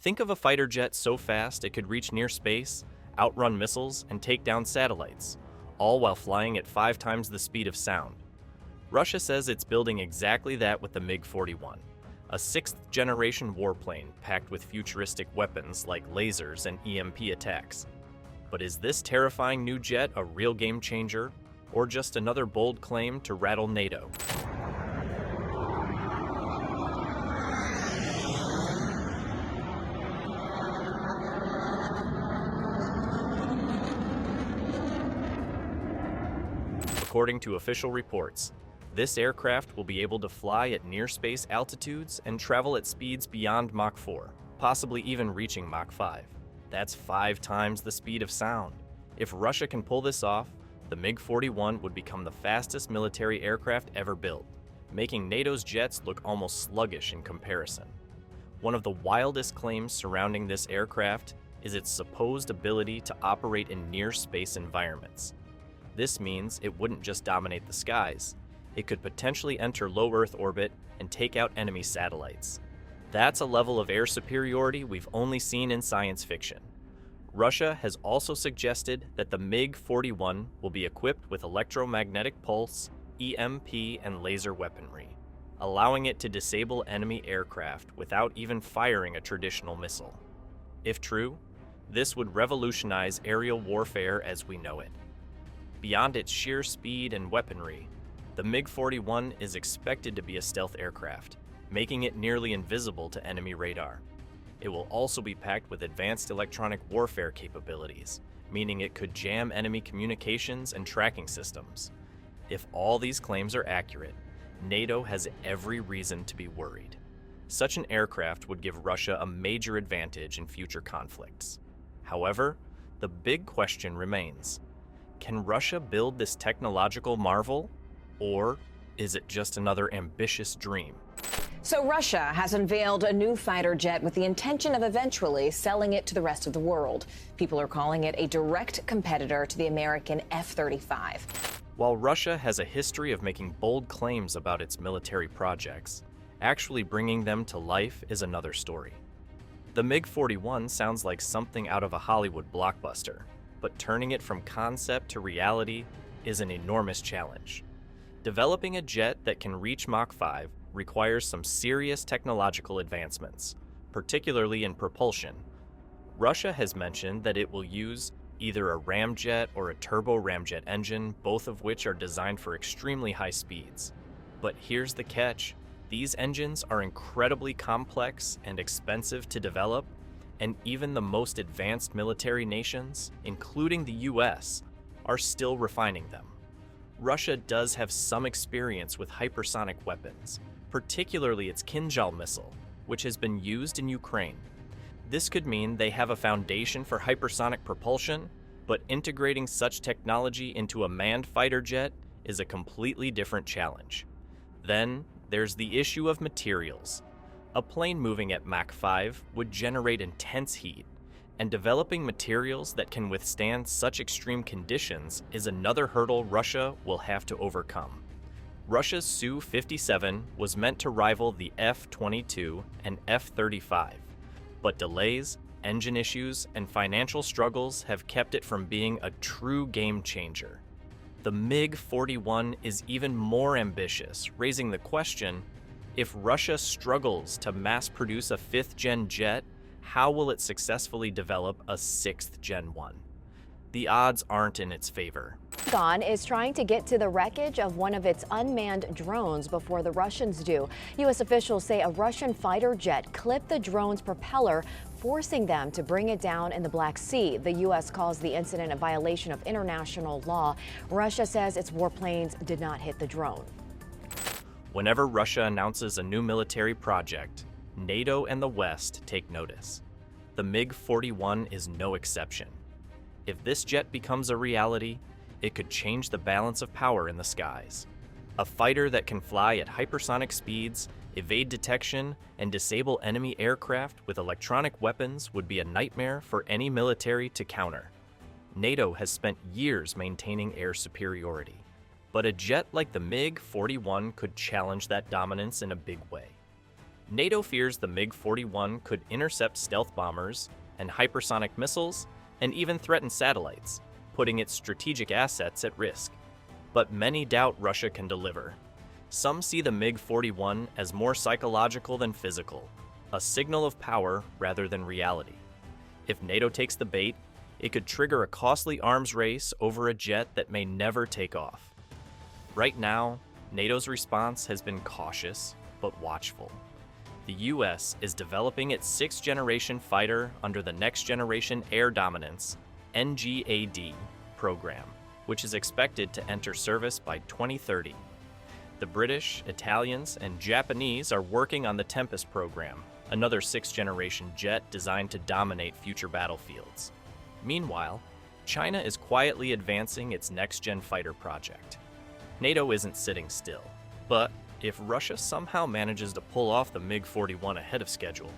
Think of a fighter jet so fast it could reach near space, outrun missiles, and take down satellites, all while flying at 5 times the speed of sound. Russia says it's building exactly that with the MiG-41, a 6th-generation warplane packed with futuristic weapons like lasers and EMP attacks. But is this terrifying new jet a real game changer, or just another bold claim to rattle NATO? According to official reports, this aircraft will be able to fly at near-space altitudes and travel at speeds beyond Mach 4, possibly even reaching Mach 5. That's 5 times the speed of sound. If Russia can pull this off, the MiG-41 would become the fastest military aircraft ever built, making NATO's jets look almost sluggish in comparison. One of the wildest claims surrounding this aircraft is its supposed ability to operate in near-space environments. This means it wouldn't just dominate the skies. It could potentially enter low Earth orbit and take out enemy satellites. That's a level of air superiority we've only seen in science fiction. Russia has also suggested that the MiG-41 will be equipped with electromagnetic pulse, EMP, and laser weaponry, allowing it to disable enemy aircraft without even firing a traditional missile. If true, this would revolutionize aerial warfare as we know it. Beyond its sheer speed and weaponry, the MiG-41 is expected to be a stealth aircraft, making it nearly invisible to enemy radar. It will also be packed with advanced electronic warfare capabilities, meaning it could jam enemy communications and tracking systems. If all these claims are accurate, NATO has every reason to be worried. Such an aircraft would give Russia a major advantage in future conflicts. However, the big question remains: can Russia build this technological marvel, or is it just another ambitious dream? So Russia has unveiled a new fighter jet with the intention of eventually selling it to the rest of the world. People are calling it a direct competitor to the American F-35. While Russia has a history of making bold claims about its military projects, actually bringing them to life is another story. The MiG-41 sounds like something out of a Hollywood blockbuster, but turning it from concept to reality is an enormous challenge. Developing a jet that can reach Mach 5 requires some serious technological advancements, particularly in propulsion. Russia has mentioned that it will use either a ramjet or a turbo-ramjet engine, both of which are designed for extremely high speeds. But here's the catch: these engines are incredibly complex and expensive to develop, and even the most advanced military nations, including the US, are still refining them. Russia does have some experience with hypersonic weapons, particularly its Kinzhal missile, which has been used in Ukraine. This could mean they have a foundation for hypersonic propulsion, but integrating such technology into a manned fighter jet is a completely different challenge. Then, there's the issue of materials. A plane moving at Mach 5 would generate intense heat, and developing materials that can withstand such extreme conditions is another hurdle Russia will have to overcome. Russia's Su-57 was meant to rival the F-22 and F-35, but delays, engine issues, and financial struggles have kept it from being a true game changer. The MiG-41 is even more ambitious, raising the question: if Russia struggles to mass-produce a 5th-gen jet, how will it successfully develop a 6th-gen one? The odds aren't in its favor. The Pentagon is trying to get to the wreckage of one of its unmanned drones before the Russians do. U.S. officials say a Russian fighter jet clipped the drone's propeller, forcing them to bring it down in the Black Sea. The U.S. calls the incident a violation of international law. Russia says its warplanes did not hit the drone. Whenever Russia announces a new military project, NATO and the West take notice. The MiG-41 is no exception. If this jet becomes a reality, it could change the balance of power in the skies. A fighter that can fly at hypersonic speeds, evade detection, and disable enemy aircraft with electronic weapons would be a nightmare for any military to counter. NATO has spent years maintaining air superiority, but a jet like the MiG-41 could challenge that dominance in a big way. NATO fears the MiG-41 could intercept stealth bombers and hypersonic missiles and even threaten satellites, putting its strategic assets at risk. But many doubt Russia can deliver. Some see the MiG-41 as more psychological than physical, a signal of power rather than reality. If NATO takes the bait, it could trigger a costly arms race over a jet that may never take off. Right now, NATO's response has been cautious but watchful. The US is developing its sixth-generation fighter under the Next Generation Air Dominance (NGAD) program, which is expected to enter service by 2030. The British, Italians, and Japanese are working on the Tempest program, another sixth-generation jet designed to dominate future battlefields. Meanwhile, China is quietly advancing its next-gen fighter project. NATO isn't sitting still, but if Russia somehow manages to pull off the MiG-41 ahead of schedule,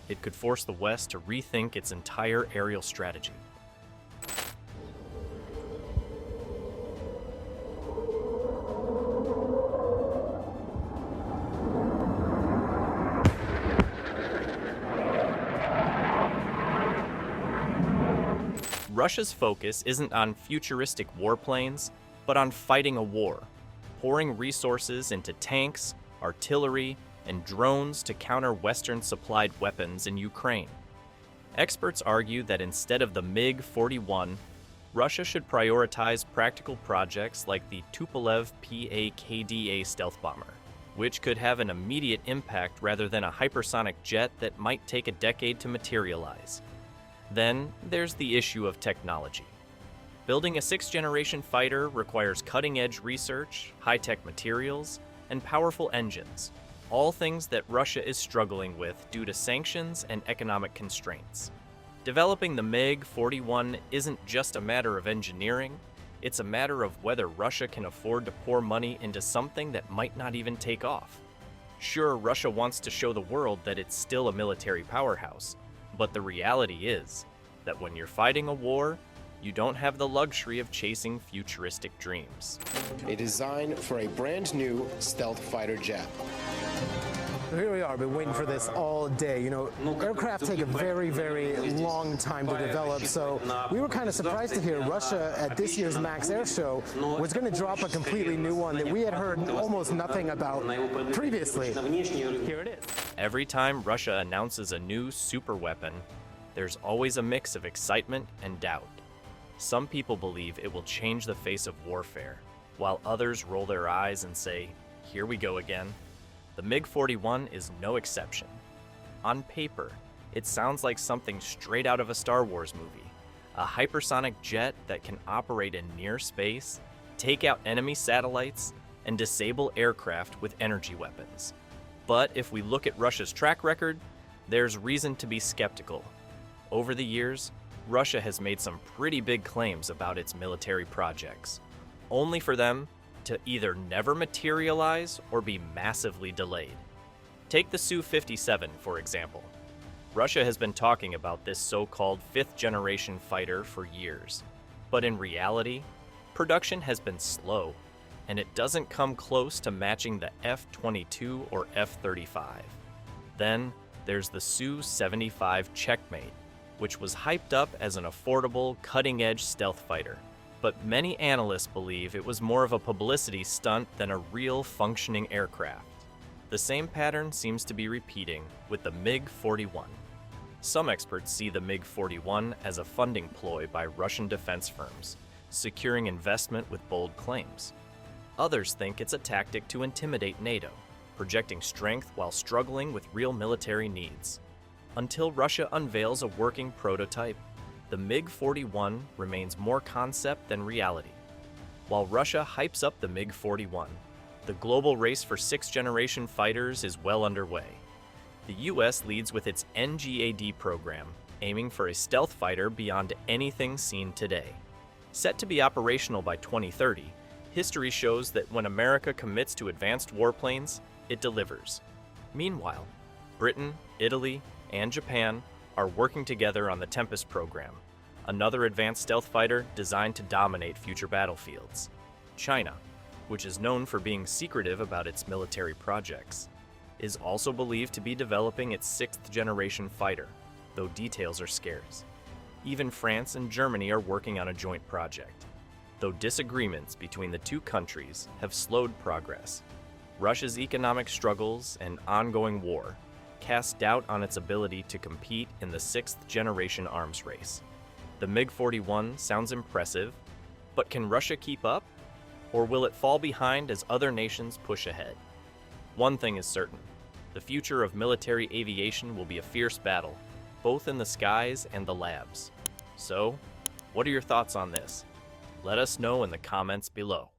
it could force the West to rethink its entire aerial strategy. Russia's focus isn't on futuristic warplanes, but on fighting a war, pouring resources into tanks, artillery, and drones to counter Western-supplied weapons in Ukraine. Experts argue that instead of the MiG-41, Russia should prioritize practical projects like the Tupolev PA-KDA stealth bomber, which could have an immediate impact rather than a hypersonic jet that might take a decade to materialize. Then there's the issue of technology. Building a sixth-generation fighter requires cutting-edge research, high-tech materials, and powerful engines, all things that Russia is struggling with due to sanctions and economic constraints. Developing the MiG-41 isn't just a matter of engineering, it's a matter of whether Russia can afford to pour money into something that might not even take off. Sure, Russia wants to show the world that it's still a military powerhouse, but the reality is that when you're fighting a war, you don't have the luxury of chasing futuristic dreams. A design for a brand new stealth fighter jet. Here we are, been waiting for this all day. You know, aircraft take a very, very long time to develop, so we were kind of surprised to hear Russia at this year's Max Air Show was going to drop a completely new one that we had heard almost nothing about previously. Here it is. Every time Russia announces a new superweapon, there's always a mix of excitement and doubt. Some people believe it will change the face of warfare, while others roll their eyes and say, "Here we go again." The MiG-41 is no exception. On paper, it sounds like something straight out of a Star Wars movie, a hypersonic jet that can operate in near space, take out enemy satellites, and disable aircraft with energy weapons. But if we look at Russia's track record, there's reason to be skeptical. Over the years, Russia has made some pretty big claims about its military projects, only for them to either never materialize or be massively delayed. Take the Su-57, for example. Russia has been talking about this so-called fifth-generation fighter for years, but in reality, production has been slow, and it doesn't come close to matching the F-22 or F-35. Then there's the Su-75 Checkmate, which was hyped up as an affordable, cutting-edge stealth fighter. But many analysts believe it was more of a publicity stunt than a real functioning aircraft. The same pattern seems to be repeating with the MiG-41. Some experts see the MiG-41 as a funding ploy by Russian defense firms, securing investment with bold claims. Others think it's a tactic to intimidate NATO, projecting strength while struggling with real military needs. Until Russia unveils a working prototype, the MiG-41 remains more concept than reality. While Russia hypes up the MiG-41, the global race for sixth-generation fighters is well underway. The US leads with its NGAD program, aiming for a stealth fighter beyond anything seen today. Set to be operational by 2030, history shows that when America commits to advanced warplanes, it delivers. Meanwhile, Britain, Italy, and Japan are working together on the Tempest program, another advanced stealth fighter designed to dominate future battlefields. China, which is known for being secretive about its military projects, is also believed to be developing its 6th-generation fighter, though details are scarce. Even France and Germany are working on a joint project, though disagreements between the two countries have slowed progress. Russia's economic struggles and ongoing war cast doubt on its ability to compete in the 6th-generation arms race. The MiG-41 sounds impressive, but can Russia keep up? Or will it fall behind as other nations push ahead? One thing is certain, the future of military aviation will be a fierce battle, both in the skies and the labs. So, what are your thoughts on this? Let us know in the comments below.